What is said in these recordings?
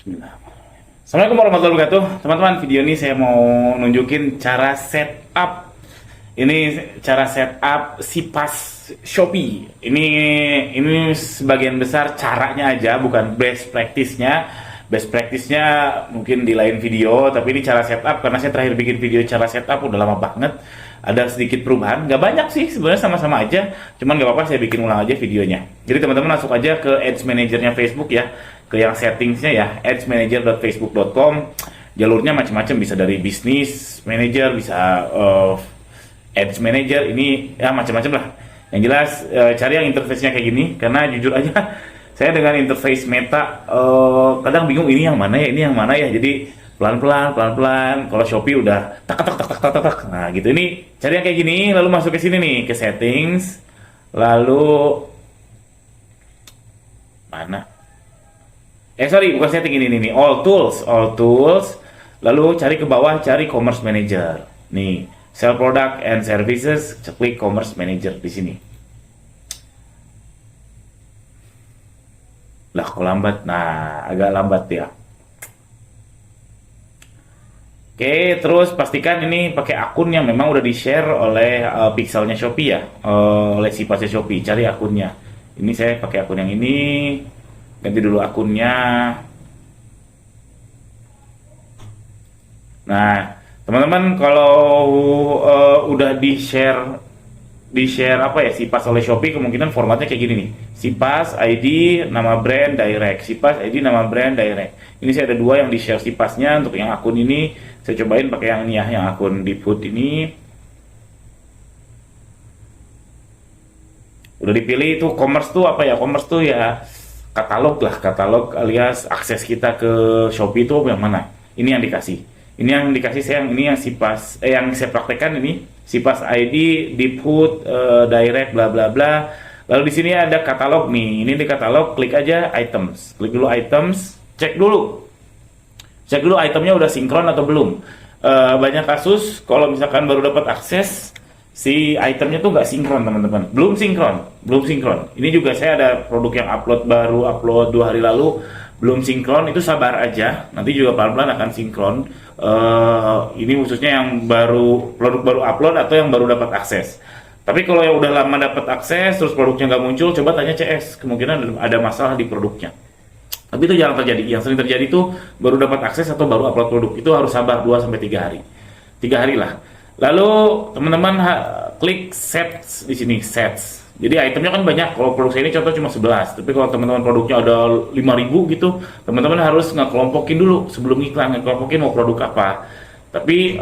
Bismillah. Assalamualaikum warahmatullahi wabarakatuh. Teman-teman, video ini saya mau nunjukin cara setup. Ini cara setup Sipas Shopee. Ini sebagian besar caranya aja, bukan best practice-nya. Best practice-nya mungkin di lain video, tapi ini cara setup karena saya terakhir bikin video cara setup udah lama banget. Ada sedikit perubahan, nggak banyak sih sebenarnya, sama-sama aja. Cuman nggak apa-apa, saya bikin ulang aja videonya. Jadi teman-teman masuk aja ke Ads Manager-nya Facebook ya, ke yang settingsnya ya, adsmanager.facebook.com. Jalurnya macam-macam, bisa dari bisnis manager, bisa Ads Manager, ini ya macam-macam lah. Yang jelas cari yang interface-nya kayak gini, karena jujur aja saya dengan interface Meta kadang bingung ini yang mana ya, ini yang mana ya. Jadi pelan-pelan. Kalau Shopee udah tak tak tak tak tak tak. Nah, gitu. Ini cari yang kayak gini, lalu masuk ke sini nih, ke settings. Lalu mana? Sorry, bukan setting, ini nih, all tools. Lalu cari ke bawah, cari commerce manager. Nih, sell product and services, klik commerce manager di sini. Lah, kok lambat? Nah, agak lambat ya. Oke, terus pastikan ini pakai akun yang memang udah di-share oleh pixelnya Shopee ya, oleh Sipasnya Shopee. Cari akunnya. Ini saya pakai akun yang ini. Ganti dulu akunnya. Nah, teman-teman kalau udah di-share apa ya, Sipas oleh Shopee, kemungkinan formatnya kayak gini nih. Sipas ID nama brand direct, Sipas ID nama brand direct. Ini saya ada dua yang di-share Sipasnya. Untuk yang akun ini saya cobain pakai yang ini ya, yang akun di put ini. Udah dipilih itu commerce tuh apa ya? Commerce tuh ya katalog lah, katalog alias akses kita ke Shopee itu yang mana? Ini yang dikasih. Ini yang dikasih saya, yang ini yang Sipas yang saya praktekkan ini Sipas ID di put direct bla bla bla. Lalu di sini ada katalog nih. Ini di katalog, klik aja items. Klik dulu items, cek dulu itemnya udah sinkron atau belum. Banyak kasus kalau misalkan baru dapat akses, si itemnya tuh nggak sinkron teman-teman, belum sinkron. Ini juga saya ada produk yang upload 2 hari lalu, belum sinkron. Itu sabar aja, nanti juga pelan-pelan akan sinkron. Ini khususnya yang produk baru upload atau yang baru dapat akses. Tapi kalau yang udah lama dapat akses terus produknya nggak muncul, coba tanya CS, kemungkinan ada masalah di produknya. Tapi itu jarang terjadi. Yang sering terjadi itu baru dapat akses atau baru upload produk. Itu harus sabar 2-3 hari. 3 hari lah. Lalu teman-teman klik sets di sini, sets. Jadi itemnya kan banyak. Kalau produk saya ini contoh cuma 11. Tapi kalau teman-teman produknya ada 5.000 gitu, teman-teman harus ngekelompokin dulu sebelum iklan, ngekelompokin mau produk apa. Tapi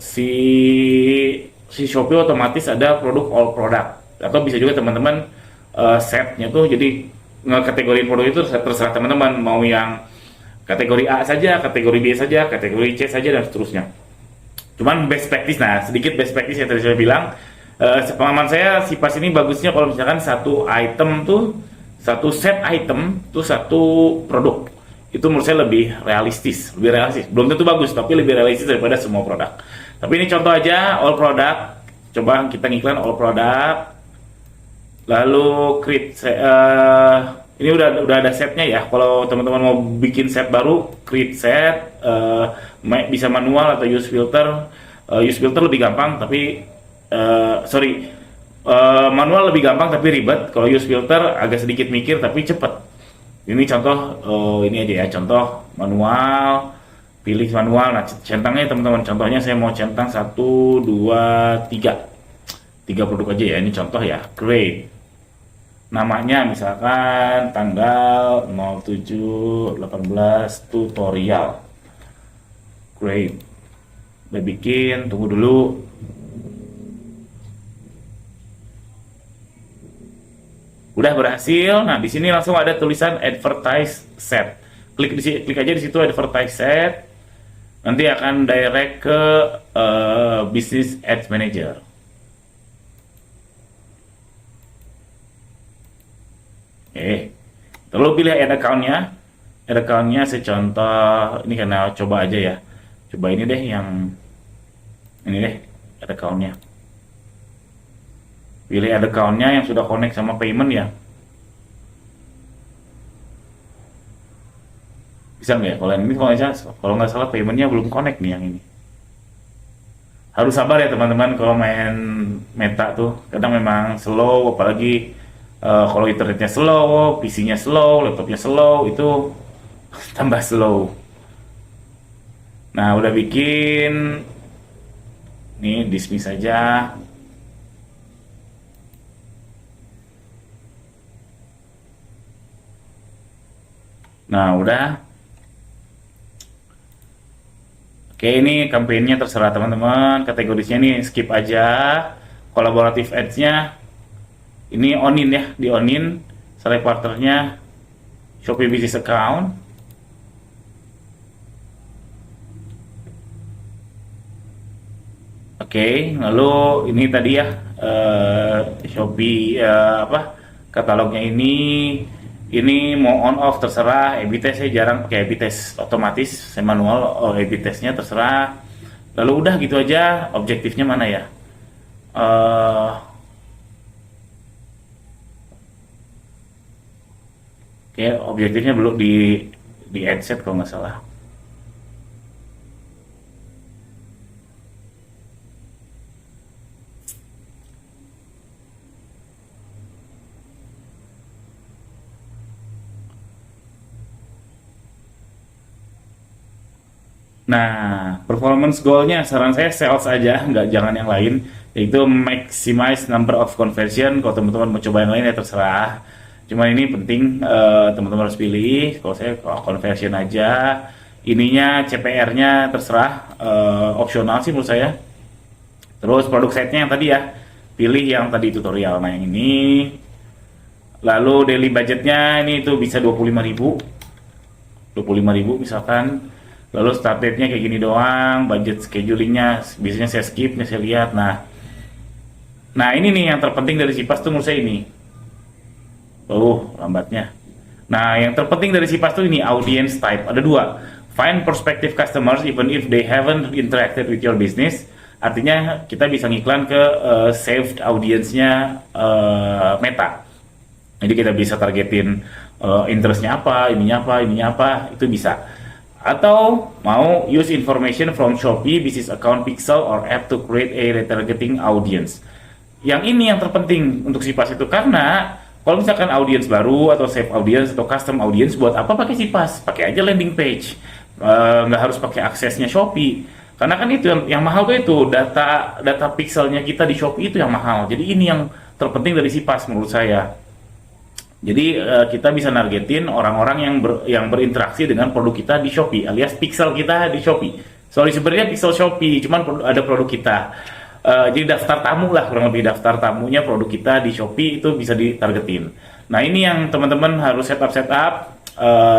si Shopee otomatis ada produk all product. Atau bisa juga teman-teman setnya tuh jadi nge-kategoriin produk itu terserah teman-teman, mau yang kategori A saja, kategori B saja, kategori C saja, dan seterusnya. Cuman best practice, nah sedikit best practice yang tadi saya bilang, sepengalaman saya Sipas ini bagusnya kalau misalkan satu item tuh, satu set item tuh satu produk, itu menurut saya lebih realistis. Belum tentu bagus, tapi lebih realistis daripada semua produk. Tapi ini contoh aja, all product. Coba kita ngiklan all product. Lalu create ini udah ada setnya ya. Kalau teman-teman mau bikin set baru, create set, bisa manual atau use filter. Use filter lebih gampang, tapi manual lebih gampang tapi ribet. Kalau use filter agak sedikit mikir tapi cepet. Ini contoh, ini aja ya, contoh manual. Pilih manual. Nah, centangnya teman-teman, contohnya saya mau centang 1, 2, 3 produk aja ya. Ini contoh ya, create. Namanya misalkan tanggal 07/18 tutorial. Great. Udah bikin, tunggu dulu. Udah berhasil. Nah, di sini langsung ada tulisan advertise set. Klik aja di situ advertise set. Nanti akan direct ke business ads manager. Lalu pilih add account-nya. Add account-nya saya contoh, ini karena coba aja ya. Coba ini deh, yang ini deh, add account-nya. Pilih add account-nya yang sudah connect sama payment ya. Bisa nggak ya? Kalau nggak salah paymentnya belum connect nih yang ini. Harus sabar ya teman-teman kalau main Meta tuh. Kadang memang slow, apalagi kalau internetnya slow, PC-nya slow, laptopnya slow, itu tambah slow. Nah, udah bikin, nih dismiss saja. Nah, udah. Oke, ini campaign-nya terserah teman-teman. Kategorisnya nih skip aja. Kolaboratif ads-nya ini onin ya, di onin. Select partnernya Shopee Business Account. Oke, lalu ini tadi ya Shopee katalognya ini mau on off terserah. A/B test saya jarang pakai A/B test otomatis, saya manual. A/B testnya terserah. Lalu udah gitu aja. Objektifnya mana ya? Eh, Oke, objektifnya belum di adset kalau nggak salah. Nah, performance goalnya saran saya sales aja, nggak jangan yang lain, yaitu maximize number of conversion. Kalau teman-teman mau coba yang lain ya terserah. Cuma ini penting teman-teman harus pilih. Kalau saya conversion aja, ininya CPR-nya terserah, opsional sih menurut saya. Terus produk setnya yang tadi ya, pilih yang tadi tutorial. Nah yang ini, lalu daily budgetnya ini itu bisa 25.000, 25.000 misalkan. Lalu start date-nya kayak gini doang, budget schedulingnya biasanya saya skip, nih saya lihat. Nah ini nih yang terpenting dari Sipas tuh menurut saya ini. Lambatnya. Nah yang terpenting dari Sipas tuh ini audience type. Ada dua. Find prospective customers even if they haven't interacted with your business. Artinya kita bisa ngiklan ke saved audience-nya Meta. Jadi kita bisa targetin interest-nya apa, ininya apa, itu bisa. Atau mau use information from Shopee Business Account Pixel or app to create a retargeting audience. Yang ini yang terpenting untuk Sipas itu, karena kalau misalkan audience baru atau save audience atau custom audience, buat apa pakai Sipas? Pakai aja landing page, nggak harus pakai aksesnya Shopee. Karena kan itu yang mahal tuh itu data pixelnya kita di Shopee itu yang mahal. Jadi ini yang terpenting dari Sipas menurut saya. Jadi kita bisa nargetin orang-orang yang berinteraksi dengan produk kita di Shopee, alias pixel kita di Shopee. Sorry, sebenarnya pixel Shopee, cuman ada produk kita. Jadi daftar tamu lah, kurang lebih daftar tamunya produk kita di Shopee itu bisa ditargetin. Nah ini yang teman-teman harus setup.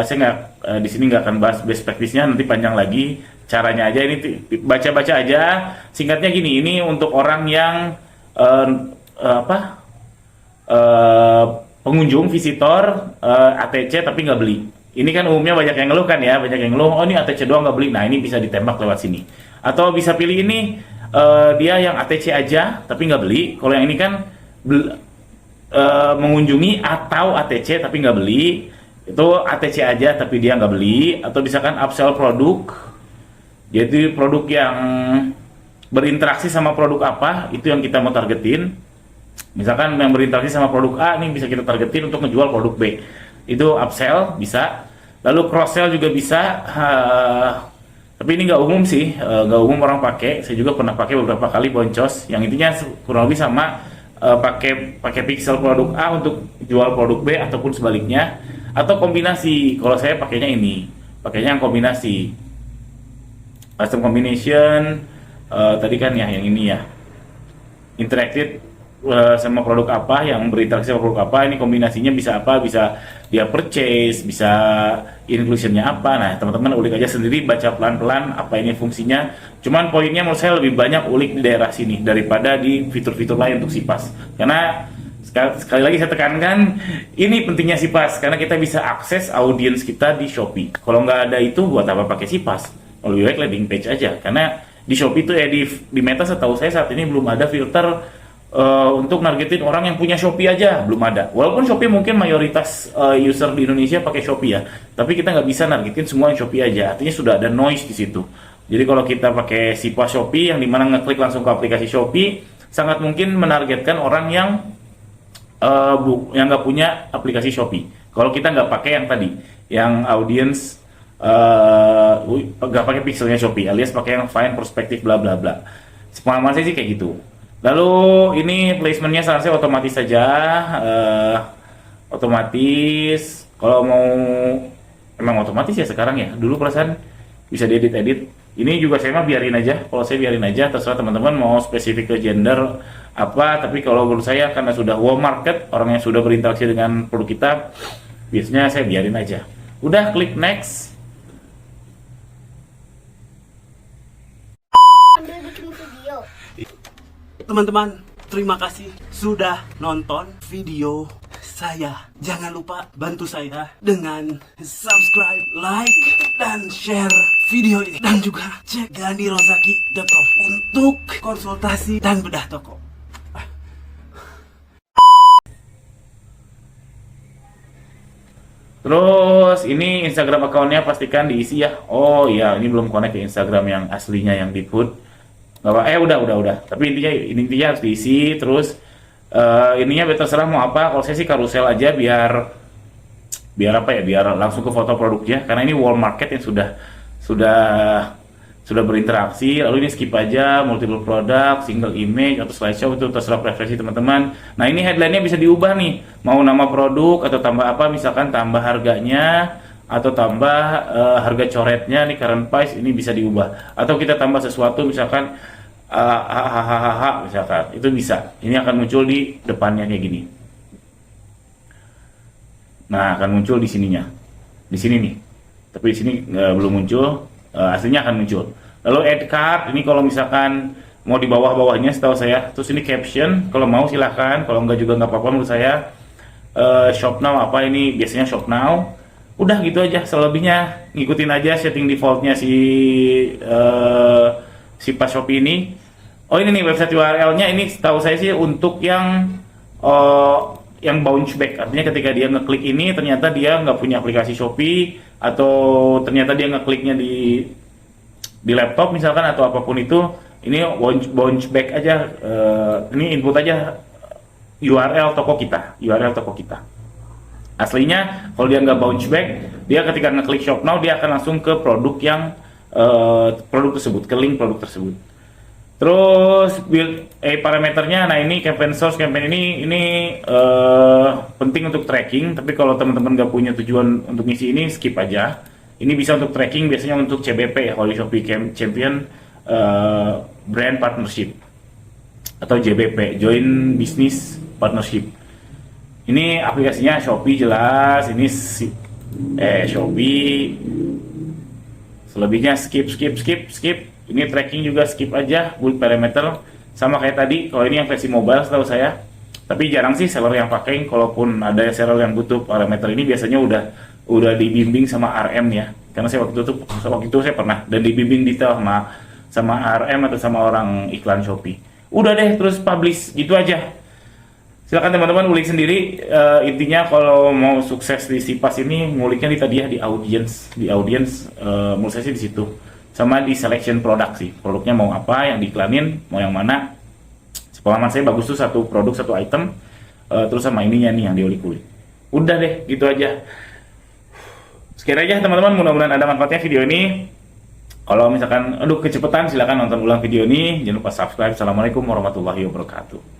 Saya nggak di sini nggak akan bahas best practice-nya, nanti panjang lagi. Caranya aja ini baca-baca aja. Singkatnya gini, ini untuk orang yang pengunjung, visitor, ATC tapi nggak beli. Ini kan umumnya banyak yang ngeluh kan ya, banyak yang ngeluh, oh ini ATC doang nggak beli. Nah ini bisa ditembak lewat sini. Atau bisa pilih ini, dia yang ATC aja tapi nggak beli. Kalau yang ini kan mengunjungi atau ATC tapi nggak beli. Itu ATC aja tapi dia nggak beli. Atau misalkan upsell produk, jadi produk yang berinteraksi sama produk apa, itu yang kita mau targetin. Misalkan yang berinteraksi sama produk A, ini bisa kita targetin untuk menjual produk B. Itu upsell bisa. Lalu cross sell juga bisa. Tapi ini nggak umum sih, nggak umum orang pakai. Saya juga pernah pakai beberapa kali boncos. Yang intinya kurang lebih sama, pakai pixel produk A untuk jual produk B ataupun sebaliknya. Atau kombinasi. Kalau saya pakainya ini, pakainya yang kombinasi. Custom combination. Tadi kan ya yang ini ya. Interactive sama produk apa, yang berinteraksi sama produk apa, ini kombinasinya bisa apa, bisa dia purchase, bisa inclusionnya apa. Nah teman-teman ulik aja sendiri, baca pelan-pelan apa ini fungsinya. Cuman poinnya menurut saya lebih banyak ulik di daerah sini daripada di fitur-fitur lain untuk Sipas, karena sekali lagi saya tekankan, ini pentingnya Sipas karena kita bisa akses audiens kita di Shopee. Kalau nggak ada itu, buat apa pakai Sipas? Lebih baik landing page aja, karena di Shopee itu di Meta setahu saya saat ini belum ada filter untuk nargetin orang yang punya Shopee aja belum ada. Walaupun Shopee mungkin mayoritas user di Indonesia pakai Shopee ya, tapi kita nggak bisa nargetin semua yang Shopee aja. Artinya sudah ada noise di situ. Jadi kalau kita pakai Sipa Shopee yang dimana ngeklik langsung ke aplikasi Shopee, sangat mungkin menargetkan orang yang nggak punya aplikasi Shopee. Kalau kita nggak pakai yang tadi, yang audience nggak pakai pixelnya Shopee, alias pakai yang fine perspektif bla bla bla. Sepengalaman saya sih kayak gitu. Lalu ini placementnya seharusnya otomatis saja, otomatis. Kalau mau emang otomatis ya sekarang ya. Dulu perasaan bisa diedit-edit. Ini juga saya mah biarin aja. Kalau saya biarin aja, terserah teman-teman mau spesifik ke gender apa. Tapi kalau menurut saya karena sudah wow market, orang yang sudah berinteraksi dengan produk kita, biasanya saya biarin aja. Udah, klik next. Teman-teman, terima kasih sudah nonton video saya. Jangan lupa bantu saya dengan subscribe, like, dan share video ini. Dan juga cek gandirozaki.com untuk konsultasi dan bedah toko. Terus ini Instagram akunnya pastikan diisi ya. Oh iya, ini belum connect ke Instagram yang aslinya yang di put. Gak apa, udah. Tapi intinya harus diisi. Terus ininya terserah mau apa. Kalau saya sih karusel aja biar apa ya? Biar langsung ke foto produknya. Karena ini wall market yang sudah berinteraksi. Lalu ini skip aja, multiple product, single image atau slideshow, itu terserah preferensi teman-teman. Nah ini headline-nya bisa diubah nih. Mau nama produk atau tambah apa? Misalkan tambah harganya atau tambah harga coretnya nih, current price, ini bisa diubah. Atau kita tambah sesuatu misalkan misalkan, itu bisa. Ini akan muncul di depannya kayak gini. Nah, akan muncul di sininya. Di sini nih. Tapi di sini belum muncul, aslinya akan muncul. Lalu add card, ini kalau misalkan mau di bawah-bawahnya setahu saya. Terus ini caption, kalau mau silahkan, kalau enggak juga nggak apa-apa menurut saya. Shop now apa ini? Biasanya shop now. Udah gitu aja, selebihnya ngikutin aja setting defaultnya si pas Shopee ini. Oh ini nih website URL-nya, ini setahu saya sih untuk yang bounce back. Artinya ketika dia ngeklik ini ternyata dia nggak punya aplikasi Shopee, atau ternyata dia ngekliknya di laptop misalkan atau apapun itu, ini bounce back aja. Ini input aja URL toko kita. Aslinya kalau dia nggak bounce back, dia ketika ngeklik shop now dia akan langsung ke produk yang produk tersebut, ke link produk tersebut. Terus build parameternya, nah ini campaign source, campaign ini penting untuk tracking. Tapi kalau teman-teman nggak punya tujuan untuk ngisi ini, skip aja. Ini bisa untuk tracking, biasanya untuk CBP, Holy Shopee Champion Brand Partnership atau JBP, Joint Business Partnership. Ini aplikasinya Shopee jelas, ini Shopee. Selebihnya skip. Ini tracking juga skip aja, build parameter sama kayak tadi. Kalau ini yang versi mobile setahu saya. Tapi jarang sih seller yang pakai. Kalaupun ada seller yang butuh parameter ini, biasanya udah dibimbing sama RM ya. Karena saya waktu itu saya pernah dan dibimbing detail sama RM atau sama orang iklan Shopee. Udah deh, terus publish gitu aja. Silakan teman-teman ulik sendiri. Intinya kalau mau sukses di Sipas ini, nguliknya di audience, menurut saya sih di situ. Sama di selection produk sih, produknya mau apa, yang diiklanin, mau yang mana. Pengalaman saya bagus tuh satu produk, satu item, terus sama ininya nih yang diulik-ulik. Udah deh, gitu aja. Sekian aja teman-teman, mudah-mudahan ada manfaatnya video ini. Kalau misalkan, kecepatan, silakan nonton ulang video ini. Jangan lupa subscribe. Assalamualaikum warahmatullahi wabarakatuh.